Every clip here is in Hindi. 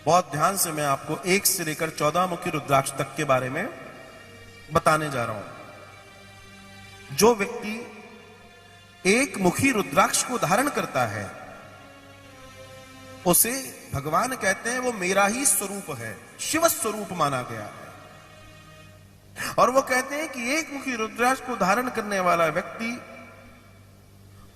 बहुत ध्यान से मैं आपको 1 से लेकर 14 मुखी रुद्राक्ष तक के बारे में बताने जा रहा हूं। जो व्यक्ति एक मुखी रुद्राक्ष को धारण करता है उसे भगवान कहते हैं वो मेरा ही स्वरूप है, शिव स्वरूप माना गया है। और वो कहते हैं कि एक मुखी रुद्राक्ष को धारण करने वाला व्यक्ति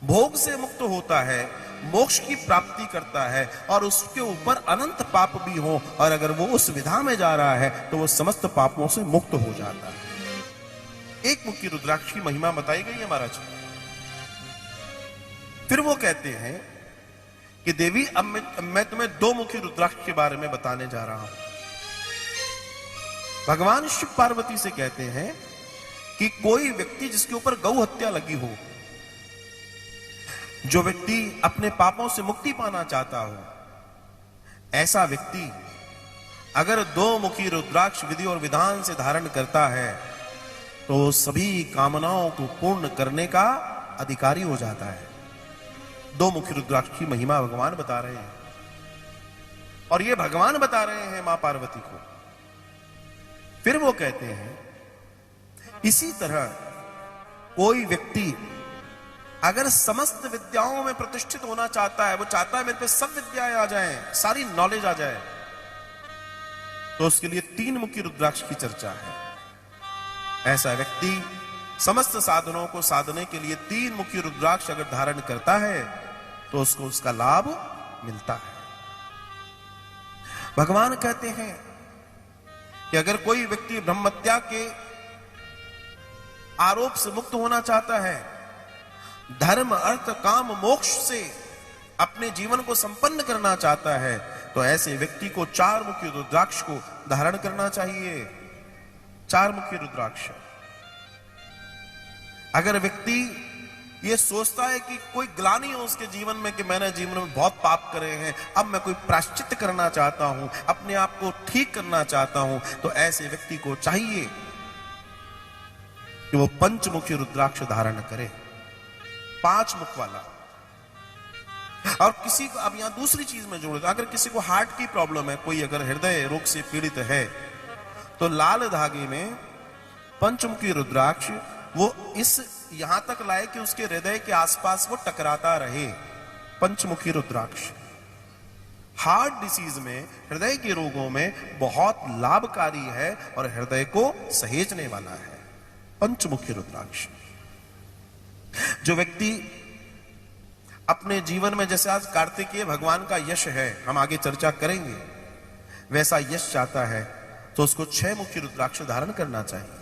भोग से मुक्त होता है, मोक्ष की प्राप्ति करता है और उसके ऊपर अनंत पाप भी हो, और अगर वो उस विधा में जा रहा है तो वो समस्त पापों से मुक्त हो जाता है। एक मुखी रुद्राक्ष की महिमा बताई गई है महाराज। फिर वो कहते हैं कि देवी अब मैं तुम्हें 2 मुखी रुद्राक्ष के बारे में बताने जा रहा हूं। भगवान शिव पार्वती से कहते हैं कि कोई व्यक्ति जिसके ऊपर गौ हत्या लगी हो, जो व्यक्ति अपने पापों से मुक्ति पाना चाहता हो, ऐसा व्यक्ति अगर 2 मुखी रुद्राक्ष विधि और विधान से धारण करता है तो सभी कामनाओं को पूर्ण करने का अधिकारी हो जाता है। 2 मुखी रुद्राक्ष की महिमा भगवान बता रहे हैं, और ये भगवान बता रहे हैं मां पार्वती को। फिर वो कहते हैं इसी तरह कोई व्यक्ति अगर समस्त विद्याओं में प्रतिष्ठित होना चाहता है, वो चाहता है मेरे पे सब विद्याएं आ जाएं, सारी नॉलेज आ जाए, तो उसके लिए 3 मुखी रुद्राक्ष की चर्चा है। ऐसा व्यक्ति समस्त साधनों को साधने के लिए 3 मुखी रुद्राक्ष अगर धारण करता है तो उसको उसका लाभ मिलता है। भगवान कहते हैं कि अगर कोई व्यक्ति ब्रह्मत्या के आरोप से मुक्त होना चाहता है, धर्म अर्थ काम मोक्ष से अपने जीवन को संपन्न करना चाहता है, तो ऐसे व्यक्ति को 4 मुखी रुद्राक्ष को धारण करना चाहिए। 4 मुखी रुद्राक्ष। अगर व्यक्ति ये सोचता है कि कोई ग्लानि हो उसके जीवन में कि मैंने जीवन में बहुत पाप करे हैं, अब मैं कोई प्रायश्चित करना चाहता हूं, अपने आप को ठीक करना चाहता हूं, तो ऐसे व्यक्ति को चाहिए कि वो 5 मुखी रुद्राक्ष धारण करे, 5 मुख वाला। और किसी को अब यहां दूसरी चीज में जोड़ दो, अगर किसी को हार्ट की प्रॉब्लम है, कोई अगर हृदय रोग से पीड़ित है, तो लाल धागे में 5 मुखी रुद्राक्ष वो इस यहां तक लाए कि उसके हृदय के आसपास वो टकराता रहे। 5 मुखी रुद्राक्ष हार्ट डिसीज में, हृदय के रोगों में बहुत लाभकारी है और हृदय को सहेजने वाला है 5 मुखी रुद्राक्ष। जो व्यक्ति अपने जीवन में, जैसे आज कार्तिकेय भगवान का यश है, हम आगे चर्चा करेंगे, वैसा यश चाहता है तो उसको 6 मुखी रुद्राक्ष धारण करना चाहिए।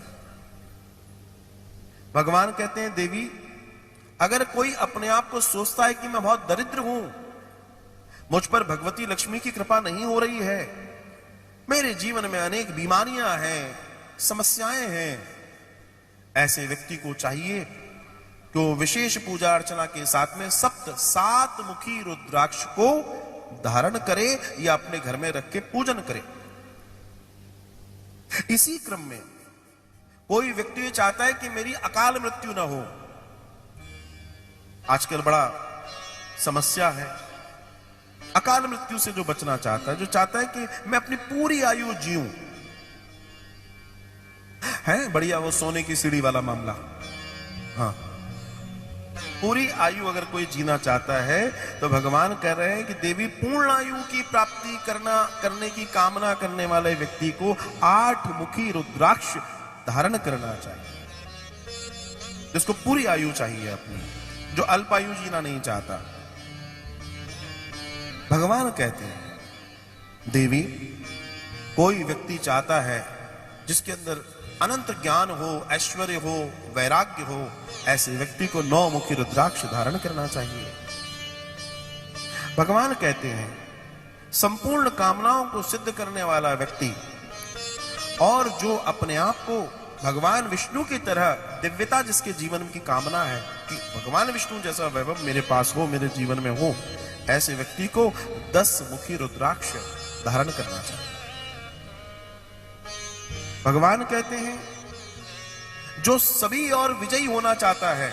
भगवान कहते हैं देवी अगर कोई अपने आप को सोचता है कि मैं बहुत दरिद्र हूं, मुझ पर भगवती लक्ष्मी की कृपा नहीं हो रही है, मेरे जीवन में अनेक बीमारियां हैं, समस्याएं हैं, ऐसे व्यक्ति को चाहिए कि वो विशेष पूजा अर्चना के साथ में 7 मुखी रुद्राक्ष को धारण करे या अपने घर में रख के पूजन करे। इसी क्रम में कोई व्यक्ति चाहता है कि मेरी अकाल मृत्यु ना हो, आजकल बड़ा समस्या है अकाल मृत्यु से, जो बचना चाहता है, जो चाहता है कि मैं अपनी पूरी आयु जीऊं, है बढ़िया वो सोने की सीढ़ी वाला मामला। हाँ, पूरी आयु अगर कोई जीना चाहता है तो भगवान कह रहे हैं कि देवी पूर्ण आयु की प्राप्ति करने की कामना करने वाले व्यक्ति को 8 मुखी रुद्राक्ष धारण करना चाहिए, जिसको पूरी आयु चाहिए अपनी, जो अल्पायु जीना नहीं चाहता। भगवान कहते हैं देवी कोई व्यक्ति चाहता है जिसके अंदर अनंत ज्ञान हो, ऐश्वर्य हो, वैराग्य हो, ऐसे व्यक्ति को 9 मुखी रुद्राक्ष धारण करना चाहिए। भगवान कहते हैं संपूर्ण कामनाओं को सिद्ध करने वाला व्यक्ति और जो अपने आप को भगवान विष्णु की तरह दिव्यता, जिसके जीवन की कामना है कि भगवान विष्णु जैसा वैभव मेरे पास हो, मेरे जीवन में हो, ऐसे व्यक्ति को 10 मुखी रुद्राक्ष धारण करना चाहिए। भगवान कहते हैं जो सभी और विजयी होना चाहता है,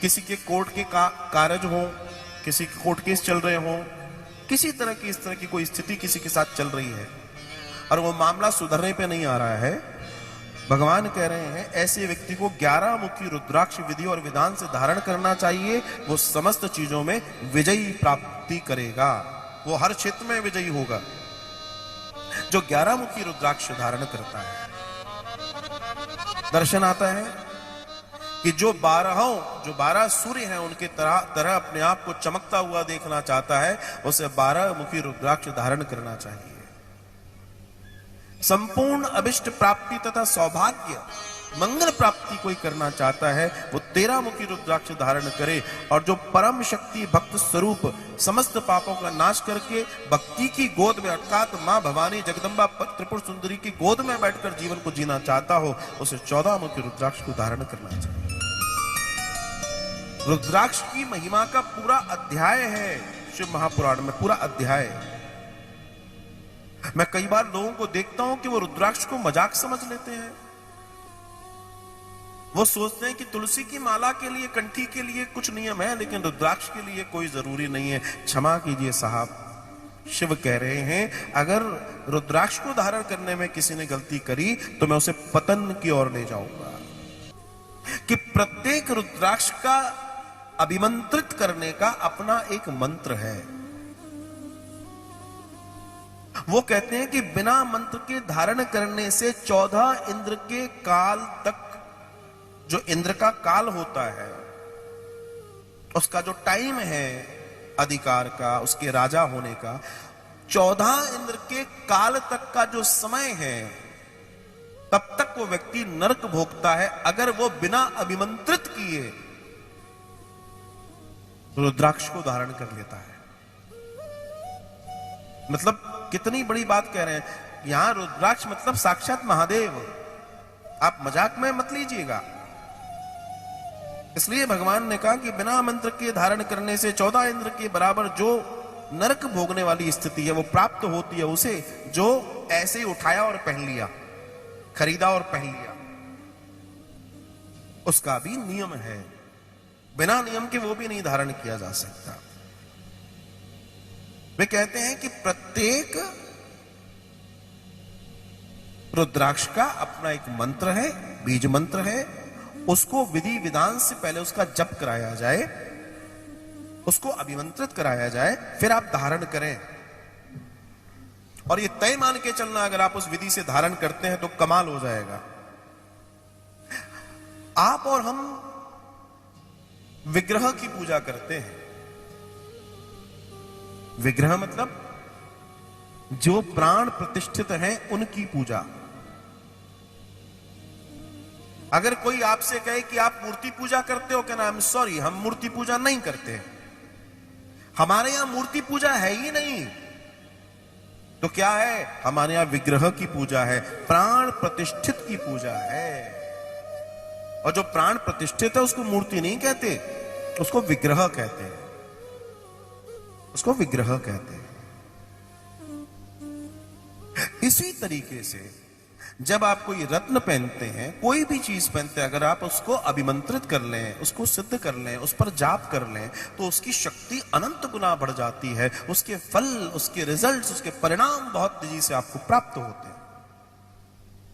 किसी के कोर्ट के कारज हो, किसी के कोर्ट केस चल रहे हो, किसी तरह की इस तरह की कोई स्थिति किसी के साथ चल रही है और वो मामला सुधरने पे नहीं आ रहा है, भगवान कह रहे हैं ऐसे व्यक्ति को 11 मुखी रुद्राक्ष विधि और विधान से धारण करना चाहिए। वो समस्त चीजों में विजयी प्राप्ति करेगा, वो हर क्षेत्र में विजयी होगा जो 11 मुखी रुद्राक्ष धारण करता है। दर्शन आता है कि जो 12 सूर्य हैं उनके तरह अपने आप को चमकता हुआ देखना चाहता है, उसे 12 मुखी रुद्राक्ष धारण करना चाहिए। संपूर्ण अभिष्ट प्राप्ति तथा सौभाग्य मंगल प्राप्ति कोई करना चाहता है, वो 13 मुखी रुद्राक्ष धारण करे और जो परम शक्ति भक्त स्वरूप समस्त पापों का नाश करके भक्ति की गोद में अर्थात मां भवानी जगदम्बा त्रिपुर सुंदरी की गोद में बैठकर जीवन को जीना चाहता हो, उसे 14 मुखी रुद्राक्ष को धारण करना चाहिए। रुद्राक्ष की महिमा का पूरा अध्याय है शिव महापुराण में, पूरा अध्याय। मैं कई बार लोगों को देखता हूं कि वो रुद्राक्ष को मजाक समझ लेते हैं। वो सोचते हैं कि तुलसी की माला के लिए, कंठी के लिए कुछ नियम है, लेकिन रुद्राक्ष के लिए कोई जरूरी नहीं है। क्षमा कीजिए साहब, शिव कह रहे हैं अगर रुद्राक्ष को धारण करने में किसी ने गलती करी तो मैं उसे पतन की ओर ले जाऊंगा। कि प्रत्येक रुद्राक्ष का अभिमंत्रित करने का अपना एक मंत्र है। वो कहते हैं कि बिना मंत्र के धारण करने से 14 इंद्र के काल तक, जो इंद्र का काल होता है उसका जो टाइम है अधिकार का, उसके राजा होने का, 14 इंद्र के काल तक का जो समय है तब तक वो व्यक्ति नरक भोगता है अगर वो बिना अभिमंत्रित किए रुद्राक्ष को धारण कर लेता है। मतलब कितनी बड़ी बात कह रहे हैं। यहां रुद्राक्ष मतलब साक्षात महादेव, आप मजाक में मत लीजिएगा। इसलिए भगवान ने कहा कि बिना मंत्र के धारण करने से 14 इंद्र के बराबर जो नरक भोगने वाली स्थिति है वो प्राप्त होती है उसे, जो ऐसे ही उठाया और पहन लिया, खरीदा और पहन लिया। उसका भी नियम है, बिना नियम के वो भी नहीं धारण किया जा सकता। वे कहते हैं कि प्रत्येक रुद्राक्ष का अपना एक मंत्र है, बीज मंत्र है। उसको विधि विधान से पहले उसका जप कराया जाए, उसको अभिमंत्रित कराया जाए, फिर आप धारण करें। और ये तय मान के चलना, अगर आप उस विधि से धारण करते हैं तो कमाल हो जाएगा। आप और हम विग्रह की पूजा करते हैं। विग्रह मतलब जो प्राण प्रतिष्ठित हैं उनकी पूजा। अगर कोई आपसे कहे कि आप मूर्ति पूजा करते हो, कहना आई एम सॉरी, हम मूर्ति पूजा नहीं करते, हमारे यहां मूर्ति पूजा है ही नहीं। तो क्या है? हमारे यहां विग्रह की पूजा है, प्राण प्रतिष्ठित की पूजा है। और जो प्राण प्रतिष्ठित है उसको मूर्ति नहीं कहते, उसको विग्रह कहते हैं, उसको विग्रह कहते हैं। इसी तरीके से जब आप कोई रत्न पहनते हैं, कोई भी चीज पहनते हैं, अगर आप उसको अभिमंत्रित कर लें, उसको सिद्ध कर लें, उस पर जाप कर लें, तो उसकी शक्ति अनंत गुना बढ़ जाती है। उसके फल, उसके रिजल्ट्स, उसके परिणाम बहुत तेजी से आपको प्राप्त होते हैं।